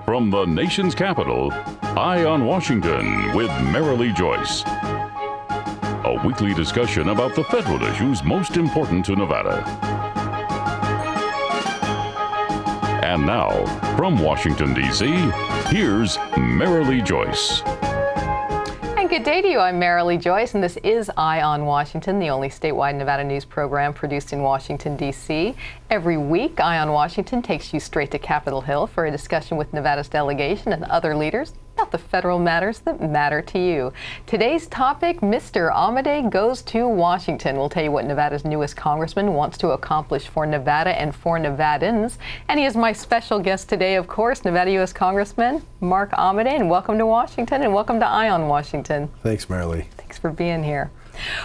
From the nation's capital, Eye on Washington with Marilee Joyce. A weekly discussion about the federal issues most important to Nevada. And now, from Washington, D.C., here's Marilee Joyce. And good day to you. I'm Marilee Joyce, and this is Eye on Washington, the only statewide Nevada news program produced in Washington, D.C. Every week, Eye on Washington takes you straight to Capitol Hill for a discussion with Nevada's delegation and other leaders about the federal matters that matter to you. Today's topic, Mr. Amodei goes to Washington. We'll tell you what Nevada's newest congressman wants to accomplish for Nevada and for Nevadans. And he is my special guest today, of course, Nevada U.S. Congressman Mark Amodei. And welcome to Washington, and welcome to Eye on Washington. Thanks, Marilee. Thanks for being here.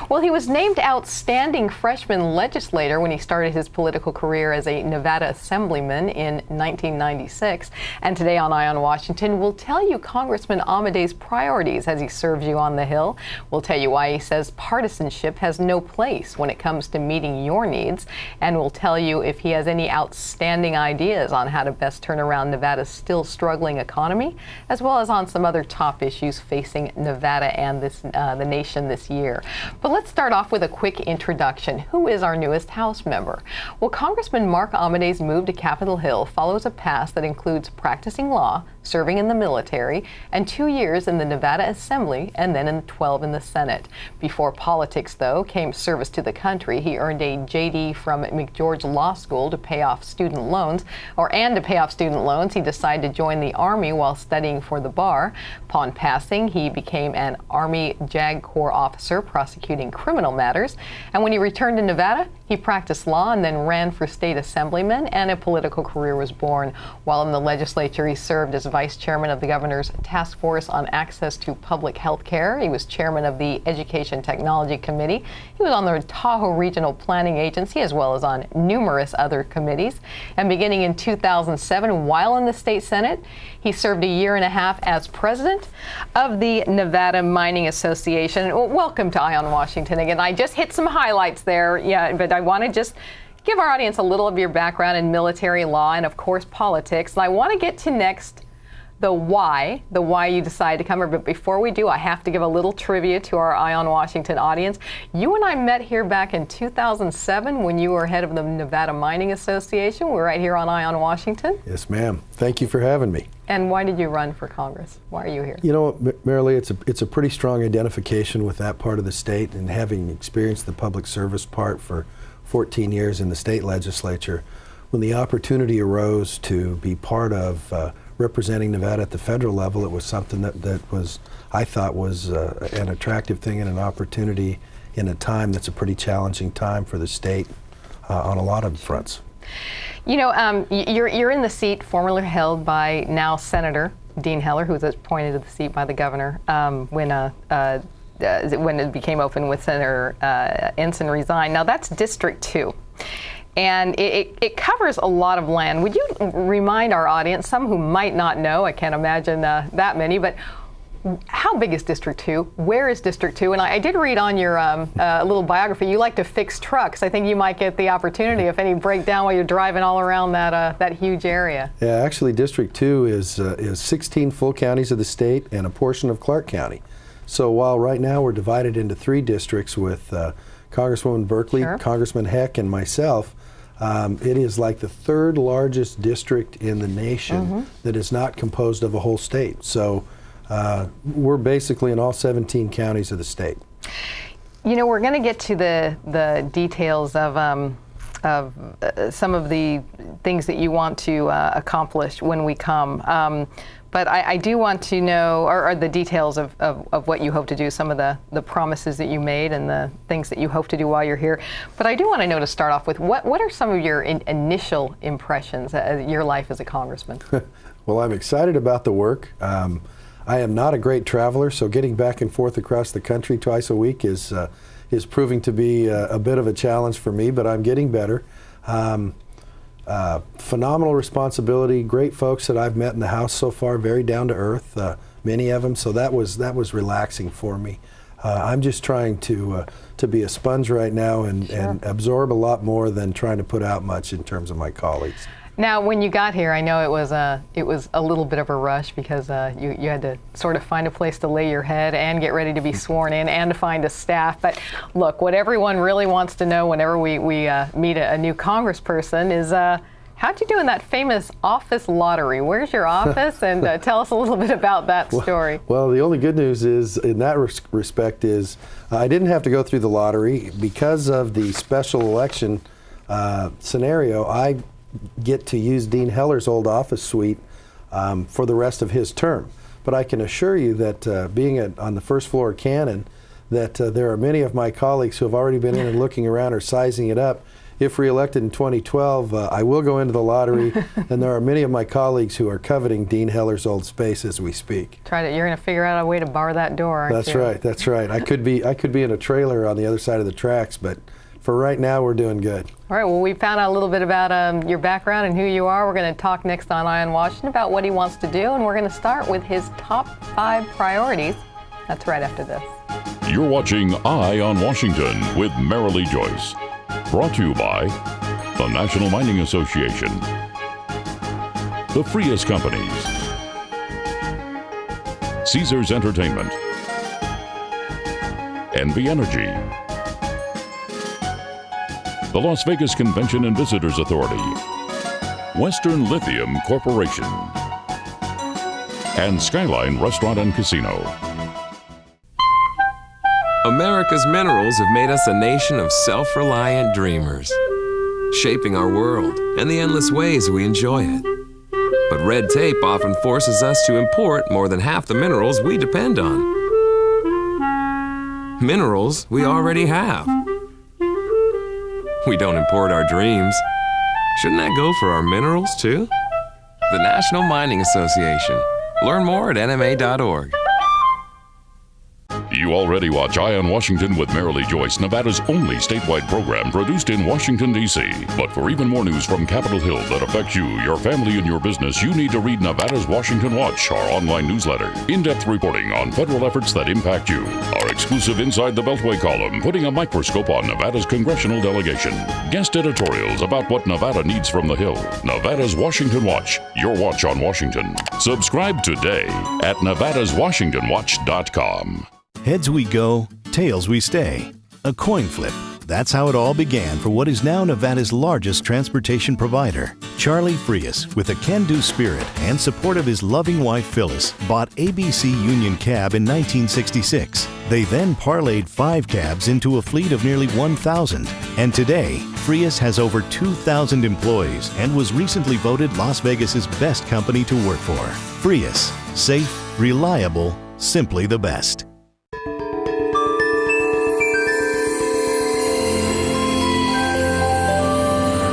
Well, he was named Outstanding Freshman Legislator when he started his political career as a Nevada Assemblyman in 1996. And today on Eye on Washington, we'll tell you Congressman Amodei's priorities as he serves you on the Hill. We'll tell you why he says partisanship has no place when it comes to meeting your needs. And we'll tell you if he has any outstanding ideas on how to best turn around Nevada's still struggling economy, as well as on some other top issues facing Nevada and the nation this year. But let's start off with a quick introduction. Who is our newest House member? Well, Congressman Mark Amodei's move to Capitol Hill follows a past that includes practicing law, serving in the military, and 2 years in the Nevada Assembly, and then 12 in the Senate. Before politics, though, came service to the country. He earned a JD from McGeorge Law School to pay off student loans, and to pay off student loans, he decided to join the Army while studying for the bar. Upon passing, he became an Army JAG Corps officer prosecuting criminal matters. And when he returned to Nevada, he practiced law and then ran for state assemblyman, and a political career was born. While in the legislature, he served as vice chairman of the governor's task force on access to public health care. He was chairman of the Education Technology Committee. He was on the Tahoe Regional Planning Agency, as well as on numerous other committees. And beginning in 2007, while in the state Senate, he served a year and a half as president of the Nevada Mining Association. Welcome to Eye on Washington again. I just hit some highlights there, but I want to just give our audience a little of your background in military law and, of course, politics. And I want to get to next the why you decided to come here. But before we do, I have to give a little trivia to our Eye on Washington audience. You and I met here back in 2007 when you were head of the Nevada Mining Association. We're right here on Eye on Washington. Yes, ma'am. Thank you for having me. And why did you run for Congress? Why are you here? You know, Marilee, it's a pretty strong identification with that part of the state, and having experienced the public service part for 14 years in the state legislature, when the opportunity arose to be part of representing Nevada at the federal level, it was something that was, I thought, was an attractive thing and an opportunity in a time that's a pretty challenging time for the state on a lot of fronts. You know, you're in the seat formerly held by now Senator Dean Heller, who was appointed to the seat by the governor when it became open with Senator Ensign resigned. Now that's District 2. And it covers a lot of land. Would you remind our audience, some who might not know, I can't imagine that many, but how big is District 2? Where is District 2? And I did read on your little biography, you like to fix trucks. I think you might get the opportunity if any break down while you're driving all around that huge area. Yeah, actually District 2 is 16 full counties of the state and a portion of Clark County. So while right now we're divided into 3 districts with Congresswoman Berkeley, sure, Congressman Heck, and myself, it is like the 3rd largest district in the nation that is not composed of a whole state. So we're basically in all 17 counties of the state. You know, we're going to get to the details of some of the things that you want to accomplish when we come. But I do want to know, or the details of what you hope to do, some of the promises that you made and the things that you hope to do while you're here. But I do want to know, to start off with, what are some of your initial impressions of your life as a congressman? Well, I'm excited about the work. I am not a great traveler, so getting back and forth across the country twice a week is proving to be a bit of a challenge for me, but I'm getting better. Phenomenal responsibility, great folks that I've met in the House so far, very down to earth, many of them, so that was relaxing for me. I'm just trying to be a sponge right now and absorb a lot more than trying to put out much in terms of my colleagues. Now, when you got here, I know it was a little bit of a rush because you had to sort of find a place to lay your head and get ready to be sworn in and to find a staff. But look, what everyone really wants to know whenever we meet a new congressperson is how'd you do in that famous office lottery? Where's your office? And tell us a little bit about that story. Well, the only good news is, in that respect, is I didn't have to go through the lottery because of the special election scenario. I get to use Dean Heller's old office suite for the rest of his term. But I can assure you that being on the first floor of Cannon, that there are many of my colleagues who have already been in and looking around or sizing it up. If reelected in 2012, I will go into the lottery, and there are many of my colleagues who are coveting Dean Heller's old space as we speak. You're going to figure out a way to bar that door, aren't That's you? right. That's right. I could be in a trailer on the other side of the tracks, but for right now, we're doing good. All right, well, we found out a little bit about your background and who you are. We're going to talk next on Eye on Washington about what he wants to do, and we're going to start with his top 5 priorities. That's right after this. You're watching Eye on Washington with Marilee Joyce. Brought to you by the National Mining Association, the Frias Companies, Caesars Entertainment, NV Energy, the Las Vegas Convention and Visitors Authority, Western Lithium Corporation, and Skyline Restaurant and Casino. America's minerals have made us a nation of self-reliant dreamers, shaping our world and the endless ways we enjoy it. But red tape often forces us to import more than half the minerals we depend on. Minerals we already have. We don't import our dreams. Shouldn't that go for our minerals, too? The National Mining Association. Learn more at nma.org. You already watch Eye on Washington with Marilee Joyce, Nevada's only statewide program produced in Washington, D.C. But for even more news from Capitol Hill that affects you, your family, and your business, you need to read Nevada's Washington Watch, our online newsletter. In-depth reporting on federal efforts that impact you. Our exclusive Inside the Beltway column, putting a microscope on Nevada's congressional delegation. Guest editorials about what Nevada needs from the Hill. Nevada's Washington Watch, your watch on Washington. Subscribe today at nevadaswashingtonwatch.com. Heads we go, tails we stay. A coin flip. That's how it all began for what is now Nevada's largest transportation provider. Charlie Frias, with a can-do spirit and support of his loving wife Phyllis, bought ABC Union Cab in 1966. They then parlayed 5 cabs into a fleet of nearly 1,000. And today, Frias has over 2,000 employees and was recently voted Las Vegas's best company to work for. Frias, safe, reliable, simply the best.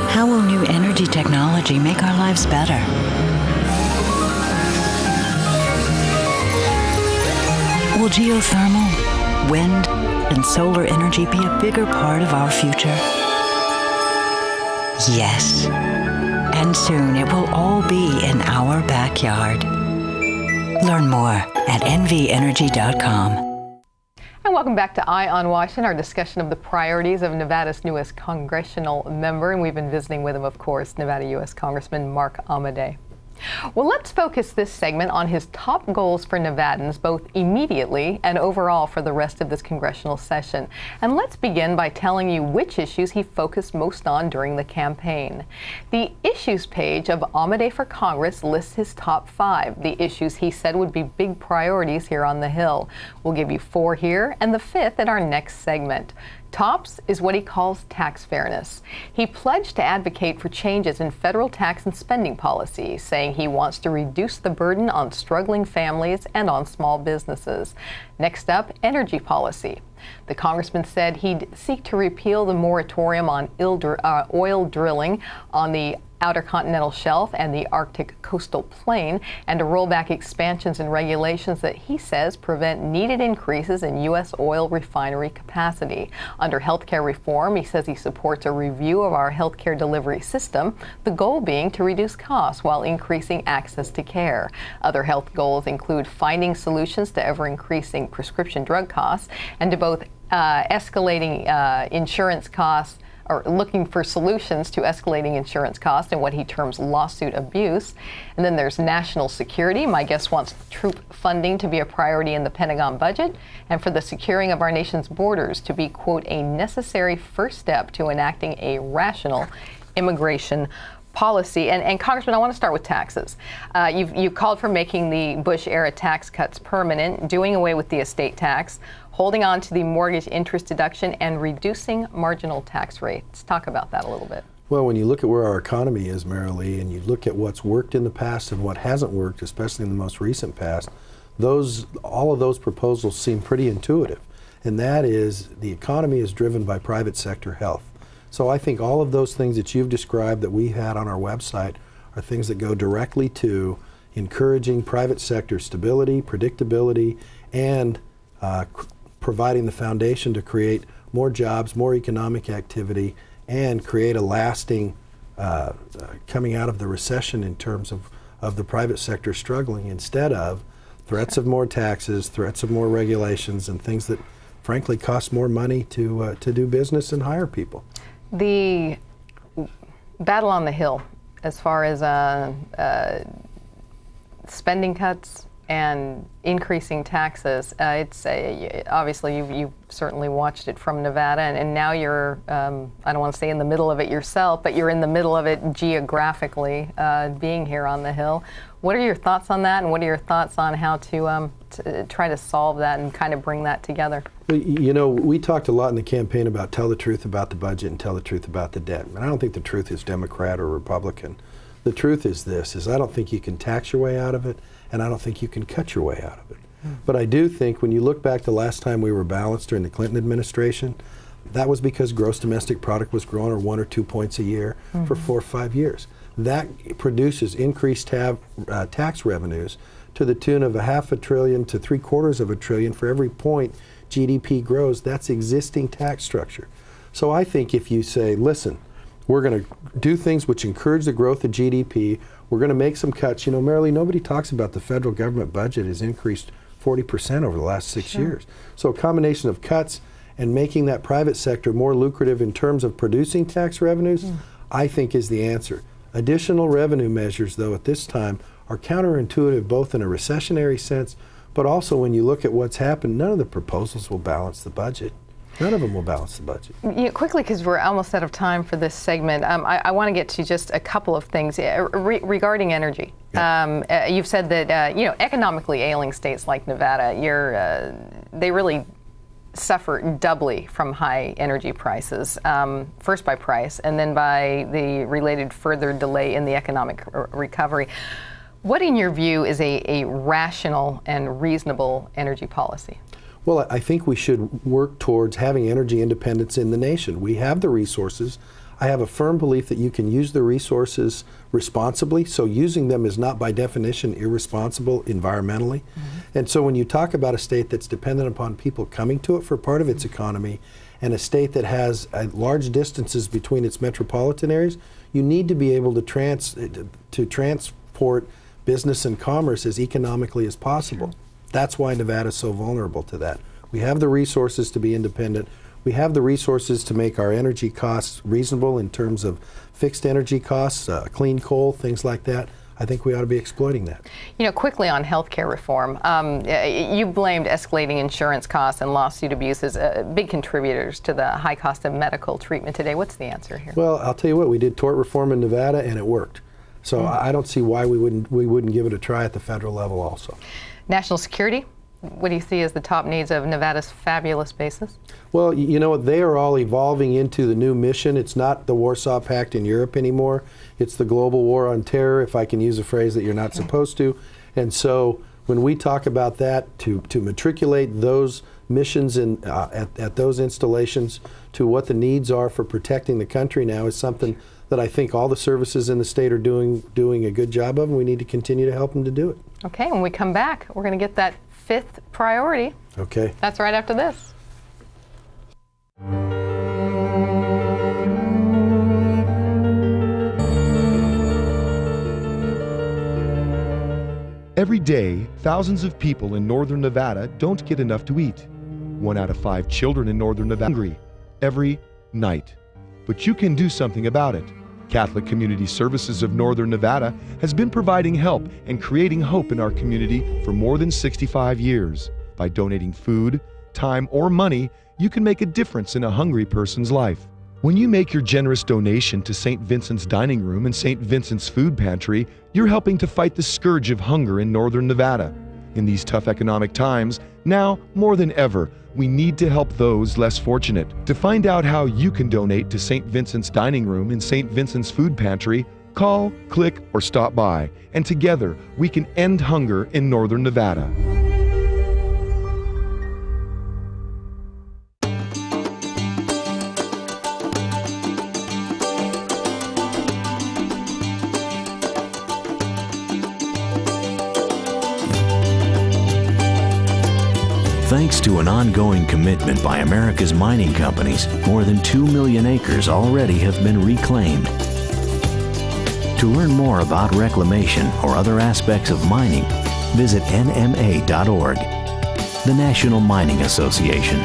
How will new energy technology make our lives better? Will geothermal, wind, and solar energy be a bigger part of our future? Yes. And soon it will all be in our backyard. Learn more at nvenergy.com. And welcome back to Eye on Washington, our discussion of the priorities of Nevada's newest congressional member. And we've been visiting with him, of course, Nevada U.S. Congressman Mark Amodei. Well, let's focus this segment on his top goals for Nevadans, both immediately and overall for the rest of this congressional session. And let's begin by telling you which issues he focused most on during the campaign. The issues page of Amodei for Congress lists his top 5, the issues he said would be big priorities here on the Hill. We'll give you 4 here and the 5th in our next segment. Tops is what he calls tax fairness. He pledged to advocate for changes in federal tax and spending policy, saying he wants to reduce the burden on struggling families and on small businesses. Next up, energy policy. The congressman said he'd seek to repeal the moratorium on oil drilling on the Outer Continental Shelf and the Arctic coastal plain, and to roll back expansions and regulations that he says prevent needed increases in U.S. oil refinery capacity. Under healthcare reform, he says he supports a review of our healthcare delivery system, the goal being to reduce costs while increasing access to care. Other health goals include finding solutions to ever-increasing prescription drug costs and to both escalating insurance costs or looking for solutions to escalating insurance costs and what he terms lawsuit abuse. And then there's national security. My guest wants troop funding to be a priority in the Pentagon budget and for the securing of our nation's borders to be, quote, a necessary first step to enacting a rational immigration policy. And Congressman, I want to start with taxes. You've called for making the Bush-era tax cuts permanent, doing away with the estate tax, holding on to the mortgage interest deduction, and reducing marginal tax rates. Talk about that a little bit. Well, when you look at where our economy is, Marilee, and you look at what's worked in the past and what hasn't worked, especially in the most recent past, all of those proposals seem pretty intuitive. And that is, the economy is driven by private sector health. So I think all of those things that you've described that we had on our website are things that go directly to encouraging private sector stability, predictability, and providing the foundation to create more jobs, more economic activity, and create a lasting coming out of the recession in terms of the private sector struggling, instead of threats of more taxes, threats of more regulations, and things that frankly cost more money to do business and hire people. The battle on the Hill, as far as spending cuts and increasing taxes, it's obviously you've certainly watched it from Nevada, and now you're, I don't want to say in the middle of it yourself, but you're in the middle of it geographically, being here on the Hill. What are your thoughts on that, and what are your thoughts on how to try to solve that and kind of bring that together? Well, you know, we talked a lot in the campaign about tell the truth about the budget and tell the truth about the debt. And I don't think the truth is Democrat or Republican. The truth is this, is I don't think you can tax your way out of it, and I don't think you can cut your way out of it. But I do think when you look back the last time we were balanced during the Clinton administration, that was because gross domestic product was growing 1 or 2 points a year for 4 or 5 years. That produces increased tax revenues to the tune of $500 billion to $750 billion for every point GDP grows. That's existing tax structure. So I think if you say, listen, we're going to do things which encourage the growth of GDP, we're going to make some cuts. You know, Marilee, nobody talks about the federal government budget has increased 40% over the last 6 years. So a combination of cuts and making that private sector more lucrative in terms of producing tax revenues, I think is the answer. Additional revenue measures, though, at this time are counterintuitive both in a recessionary sense, but also when you look at what's happened, none of the proposals will balance the budget. None of them will balance the budget. Quickly, because we're almost out of time for this segment, I want to get to just a couple of things regarding energy. Yeah. You've said that economically ailing states like Nevada, they really suffer doubly from high energy prices, first by price and then by the related further delay in the economic recovery. What, in your view, is a rational and reasonable energy policy? Well, I think we should work towards having energy independence in the nation. We have the resources. I have a firm belief that you can use the resources responsibly, so using them is not by definition irresponsible environmentally. And so when you talk about a state that's dependent upon people coming to it for part of its economy, and a state that has large distances between its metropolitan areas, you need to be able to transport business and commerce as economically as possible. Sure. That's why Nevada is so vulnerable to that. We have the resources to be independent. We have the resources to make our energy costs reasonable in terms of fixed energy costs, clean coal, things like that. I think we ought to be exploiting that. You know, quickly on health care reform, you blamed escalating insurance costs and lawsuit abuse as big contributors to the high cost of medical treatment today. What's the answer here? Well, I'll tell you what, we did tort reform in Nevada and it worked. So I don't see why we wouldn't give it a try at the federal level also. National security, what do you see as the top needs of Nevada's fabulous bases? Well, you know what, they are all evolving into the new mission. It's not the Warsaw Pact in Europe anymore. It's the global war on terror, if I can use a phrase that you're not supposed to. And so when we talk about that, to matriculate those missions at those installations to what the needs are for protecting the country now is something that I think all the services in the state are doing a good job of, and we need to continue to help them to do it. Okay, when we come back, we're going to get that fifth priority. Okay. That's right after this. Every day, thousands of people in northern Nevada don't get enough to eat. 1 out of 5 children in northern Nevada are hungry every night. but you can do something about it. Catholic Community Services of Northern Nevada has been providing help and creating hope in our community for more than 65 years. By donating food, time, or money, you can make a difference in a hungry person's life. When you make your generous donation to St. Vincent's Dining Room and St. Vincent's Food Pantry, you're helping to fight the scourge of hunger in Northern Nevada. In these tough economic times, now more than ever, we need to help those less fortunate. To find out how you can donate to St. Vincent's Dining Room and St. Vincent's Food Pantry, call, click, or stop by, and together we can end hunger in Northern Nevada. Thanks to an ongoing commitment by America's mining companies, more than 2 million acres already have been reclaimed. To learn more about reclamation or other aspects of mining, visit nma.org, the National Mining Association.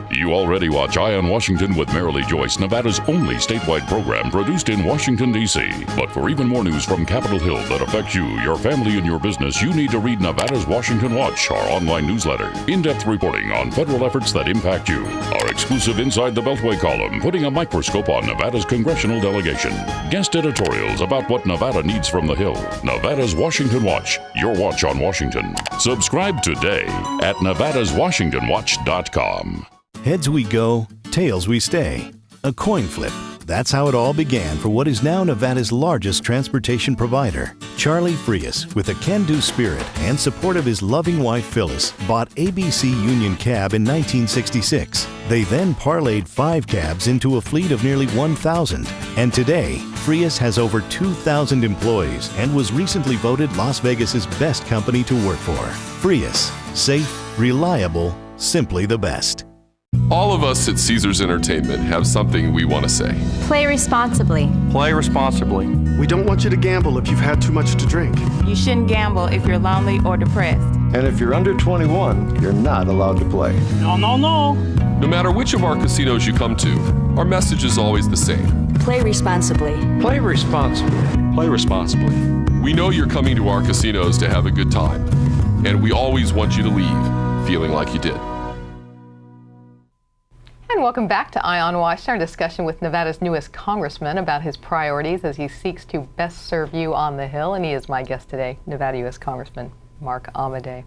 You already watch Eye on Washington with Marilee Joyce, Nevada's only statewide program produced in Washington, D.C. But for even more news from Capitol Hill that affects you, your family, and your business, you need to read Nevada's Washington Watch, our online newsletter. In-depth reporting on federal efforts that impact you. Our exclusive Inside the Beltway column, putting a microscope on Nevada's congressional delegation. Guest editorials about what Nevada needs from the Hill. Nevada's Washington Watch, your watch on Washington. Subscribe today at nevadaswashingtonwatch.com. Heads we go, tails we stay. A coin flip. That's how it all began for what is now Nevada's largest transportation provider. Charlie Frias, with a can-do spirit and support of his loving wife Phyllis, bought ABC Union Cab in 1966. They then parlayed 5 cabs into a fleet of nearly 1,000. And today, Frias has over 2,000 employees and was recently voted Las Vegas's best company to work for. Frias, safe, reliable, simply the best. All of us at Caesars Entertainment have something we want to say. Play responsibly. Play responsibly. We don't want you to gamble if you've had too much to drink. You shouldn't gamble if you're lonely or depressed. And if you're under 21, you're not allowed to play. No. No matter which of our casinos you come to, our message is always the same. Play responsibly. Play responsibly. Play responsibly. We know you're coming to our casinos to have a good time, and we always want you to leave feeling like you did. And welcome back to Eye on Washington, our discussion with Nevada's newest congressman about his priorities as he seeks to best serve you on the Hill. And he is my guest today, Nevada U.S. Congressman Mark Amodei.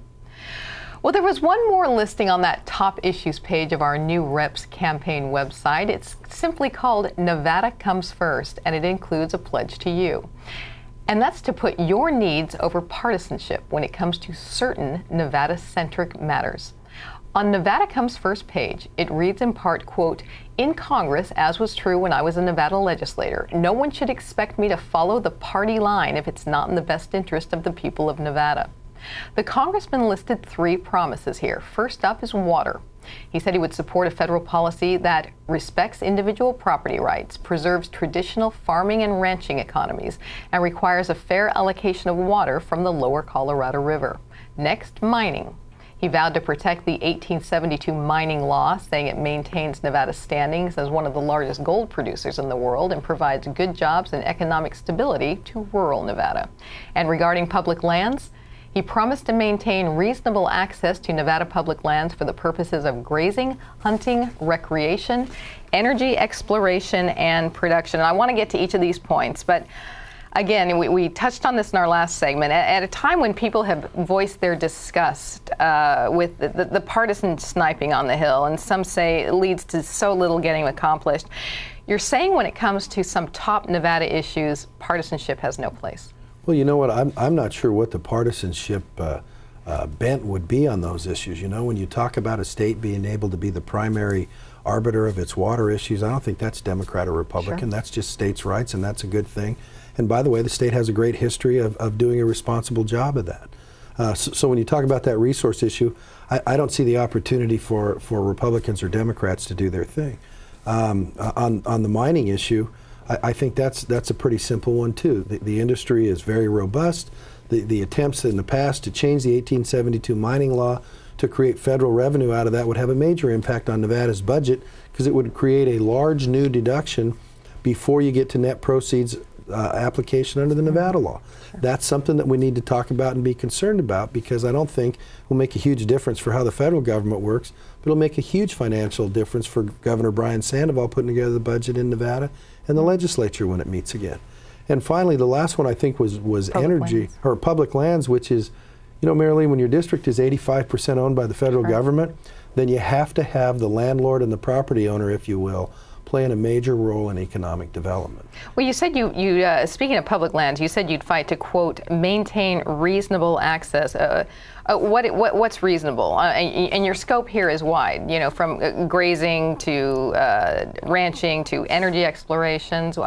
Well, there was one more listing on that top issues page of our new Reps campaign website. It's simply called Nevada Comes First, and it includes a pledge to you. And that's to put your needs over partisanship when it comes to certain Nevada-centric matters. On Nevada Comes First page, it reads in part, quote, "In Congress, as was true when I was a Nevada legislator, no one should expect me to follow the party line if it's not in the best interest of the people of Nevada." The congressman listed 3 promises here. First up is water. He said he would support a federal policy that respects individual property rights, preserves traditional farming and ranching economies, and requires a fair allocation of water from the lower Colorado River. Next, mining. He vowed to protect the 1872 mining law, saying it maintains Nevada's standings as one of the largest gold producers in the world and provides good jobs and economic stability to rural Nevada. And regarding public lands, he promised to maintain reasonable access to Nevada public lands for the purposes of grazing, hunting, recreation, energy exploration, and production. And I want to get to each of these points, but again, we touched on this in our last segment. At a time when people have voiced their disgust with the partisan sniping on the Hill, and some say it leads to so little getting accomplished, you're saying when it comes to some top Nevada issues, partisanship has no place. Well, you know what? I'm not sure what the partisanship bent would be on those issues. You know, when you talk about a state being able to be the primary arbiter of its water issues, I don't think that's Democrat or Republican. Sure. That's just states' rights, and that's a good thing. And by the way, the state has a great history of doing a responsible job of that. So when you talk about that resource issue, I don't see the opportunity for Republicans or Democrats to do their thing. On the mining issue, I think that's a pretty simple one too. The industry is very robust. The attempts in the past to change the 1872 mining law to create federal revenue out of that would have a major impact on Nevada's budget, because it would create a large new deduction before you get to net proceeds application under the Nevada law. Sure. That's something that we need to talk about and be concerned about, because I don't think it will make a huge difference for how the federal government works, but it'll make a huge financial difference for Governor Brian Sandoval putting together the budget in Nevada and the legislature when it meets again. And finally, the last one I think was energy, or public lands, which is, you know, Marilee, when your district is 85% owned by the federal government, then you have to have the landlord and the property owner, if you will, playing a major role in economic development. Well, you said speaking of public lands, you said you'd fight to, quote, maintain reasonable access. What's reasonable? And your scope here is wide, you know, from grazing to ranching to energy explorations.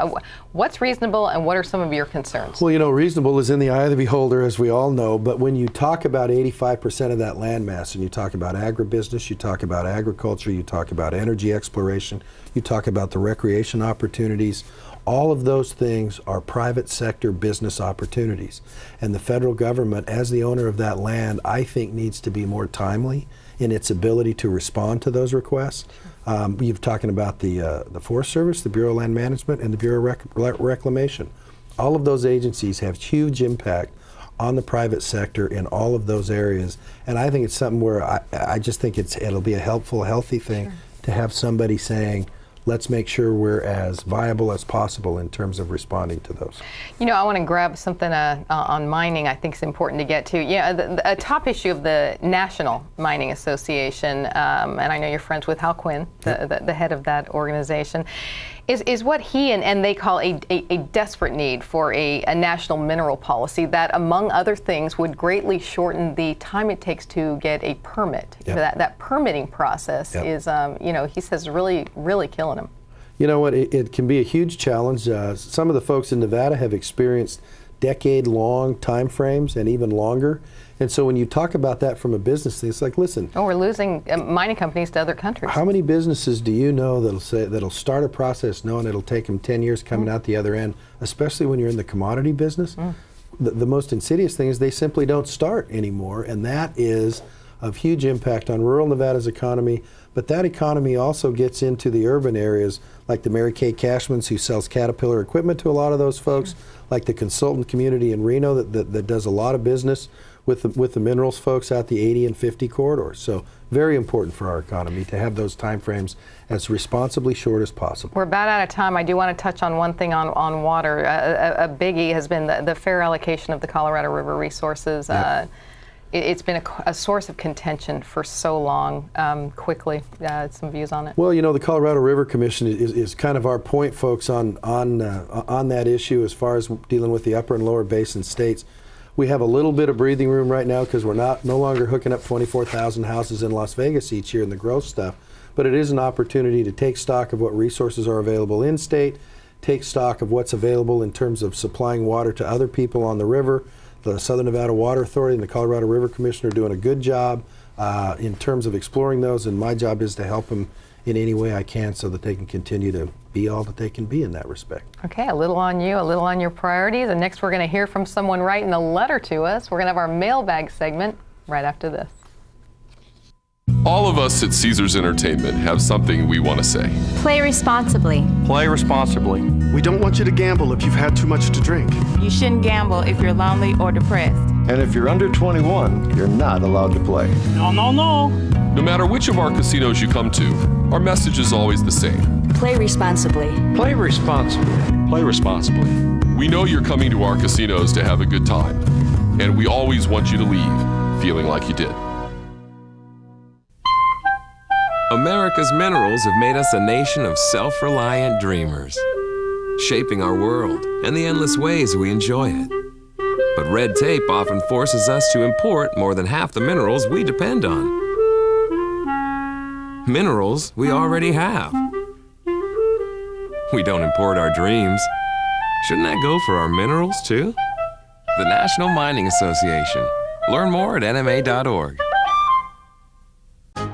What's reasonable, and what are some of your concerns? Well, you know, reasonable is in the eye of the beholder, as we all know, but when you talk about 85% of that land mass, and you talk about agribusiness, you talk about agriculture, you talk about energy exploration, you talk about the recreation opportunities, all of those things are private sector business opportunities. And the federal government, as the owner of that land, I think needs to be more timely in its ability to respond to those requests. You're talking about the Forest Service, the Bureau of Land Management, and the Bureau of Reclamation. All of those agencies have huge impact on the private sector in all of those areas. And I think it's something where I just think it'll be a helpful, healthy thing to have somebody saying, let's make sure we're as viable as possible in terms of responding to those. You know, I want to grab something on mining I think is important to get to. Yeah, a top issue of the National Mining Association, and I know you're friends with Hal Quinn, the head of that organization, is what he and they call a desperate need for a national mineral policy that, among other things, would greatly shorten the time it takes to get a permit. That permitting process is, you know, he says really killing him. You know what, it can be a huge challenge. Some of the folks in Nevada have experienced decade-long time frames and even longer. And so when you talk about that from a business thing, it's like, listen. Oh, we're losing mining companies to other countries. How many businesses do you know that'll start a process knowing it'll take them 10 years coming out the other end, especially when you're in the commodity business? The most insidious thing is they simply don't start anymore, and that is of huge impact on rural Nevada's economy. But that economy also gets into the urban areas, like the Mary Kay Cashman's, who sells Caterpillar equipment to a lot of those folks, like the consultant community in Reno that does a lot of business with the minerals folks out the 80 and 50 corridors. So very important for our economy to have those time frames as responsibly short as possible. We're about out of time. I do want to touch on one thing on water. A biggie has been the fair allocation of the Colorado River resources. It's been a source of contention for so long. Quickly, some views on it. Well, you know, the Colorado River Commission is kind of our point, folks, on that issue as far as dealing with the upper and lower basin states. We have a little bit of breathing room right now because we're no longer hooking up 24,000 houses in Las Vegas each year in the growth stuff. But it is an opportunity to take stock of what resources are available in state, take stock of what's available in terms of supplying water to other people on the river. The Southern Nevada Water Authority and the Colorado River Commission are doing a good job in terms of exploring those, and my job is to help them in any way I can so that they can continue to be all that they can be in that respect. Okay, a little on you, a little on your priorities, and next we're going to hear from someone writing a letter to us. We're going to have our mailbag segment right after this. All of us at Caesars Entertainment have something we want to say. Play responsibly. Play responsibly. We don't want you to gamble if you've had too much to drink. You shouldn't gamble if you're lonely or depressed. And if you're under 21, you're not allowed to play. No. No matter which of our casinos you come to, our message is always the same. Play responsibly. Play responsibly. Play responsibly. We know you're coming to our casinos to have a good time, and we always want you to leave feeling like you did. America's minerals have made us a nation of self-reliant dreamers, shaping our world and the endless ways we enjoy it. But red tape often forces us to import more than half the minerals we depend on. Minerals we already have. We don't import our dreams. Shouldn't that go for our minerals too? The National Mining Association. Learn more at nma.org.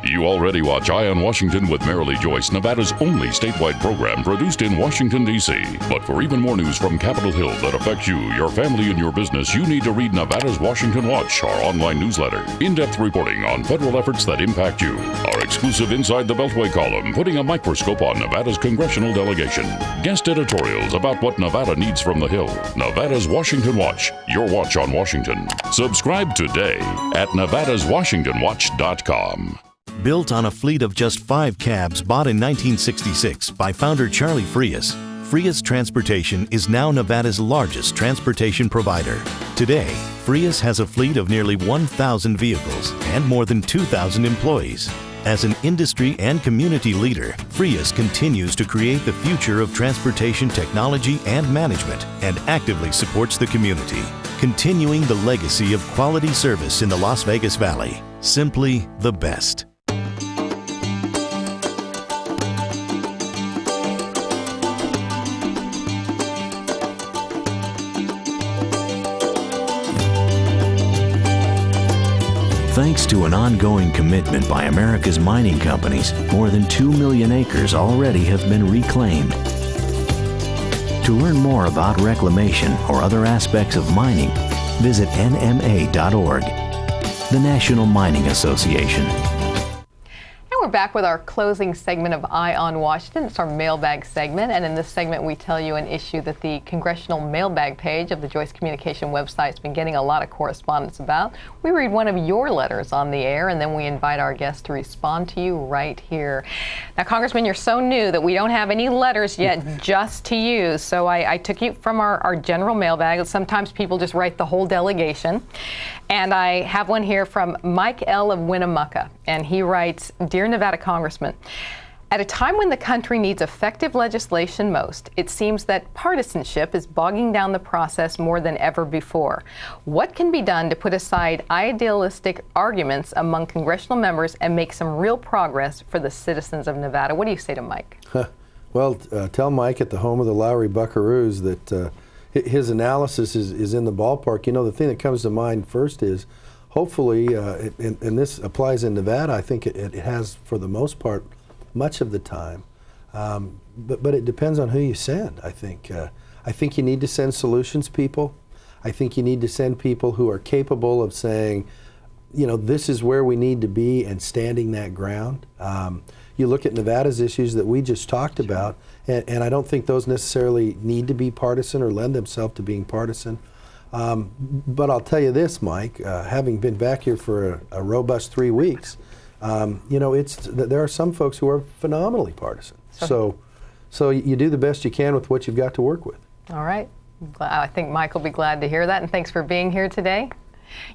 You already watch Eye on Washington with Marilee Joyce, Nevada's only statewide program produced in Washington, D.C. But for even more news from Capitol Hill that affects you, your family, and your business, you need to read Nevada's Washington Watch, our online newsletter. In-depth reporting on federal efforts that impact you. Our exclusive Inside the Beltway column, putting a microscope on Nevada's congressional delegation. Guest editorials about what Nevada needs from the Hill. Nevada's Washington Watch, your watch on Washington. Subscribe today at nevadaswashingtonwatch.com. Built on a fleet of just 5 cabs bought in 1966 by founder Charlie Frias, Frias Transportation is now Nevada's largest transportation provider. Today, Frias has a fleet of nearly 1,000 vehicles and more than 2,000 employees. As an industry and community leader, Frias continues to create the future of transportation technology and management and actively supports the community, continuing the legacy of quality service in the Las Vegas Valley. Simply the best. Thanks to an ongoing commitment by America's mining companies, more than 2 million acres already have been reclaimed. To learn more about reclamation or other aspects of mining, visit nma.org, the National Mining Association. We're back with our closing segment of Eye on Washington. It's our mailbag segment, and in this segment we tell you an issue that the congressional mailbag page of the Joyce Communication website has been getting a lot of correspondence about. We read one of your letters on the air, and then we invite our guests to respond to you right here. Now, Congressman, you're so new that we don't have any letters yet just to you, so I took you from our general mailbag. Sometimes people just write the whole delegation, and I have one here from Mike L. of Winnemucca, and he writes, Dear Nevada Congressman, at a time when the country needs effective legislation most, it seems that partisanship is bogging down the process more than ever before. What can be done to put aside idealistic arguments among congressional members and make some real progress for the citizens of Nevada? What do you say to Mike? Well, tell Mike at the home of the Lowry Buckaroos that his analysis is in the ballpark. You know, the thing that comes to mind first is hopefully, and this applies in Nevada, I think it has for the most part much of the time, but it depends on who you send, I think. I think you need to send solutions people. I think you need to send people who are capable of saying, you know, this is where we need to be and standing that ground. You look at Nevada's issues that we just talked about, and I don't think those necessarily need to be partisan or lend themselves to being partisan. But I'll tell you this, Mike, having been back here for a robust 3 weeks, you know, there are some folks who are phenomenally partisan. So you do the best you can with what you've got to work with. All right. I think Mike will be glad to hear that, and thanks for being here today.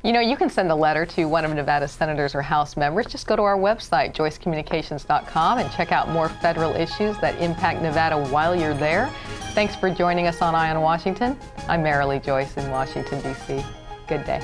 You know, you can send a letter to one of Nevada's senators or House members. Just go to our website, joycecommunications.com, and check out more federal issues that impact Nevada while you're there. Thanks for joining us on Eye on Washington. I'm Marilee Joyce in Washington, D.C. Good day.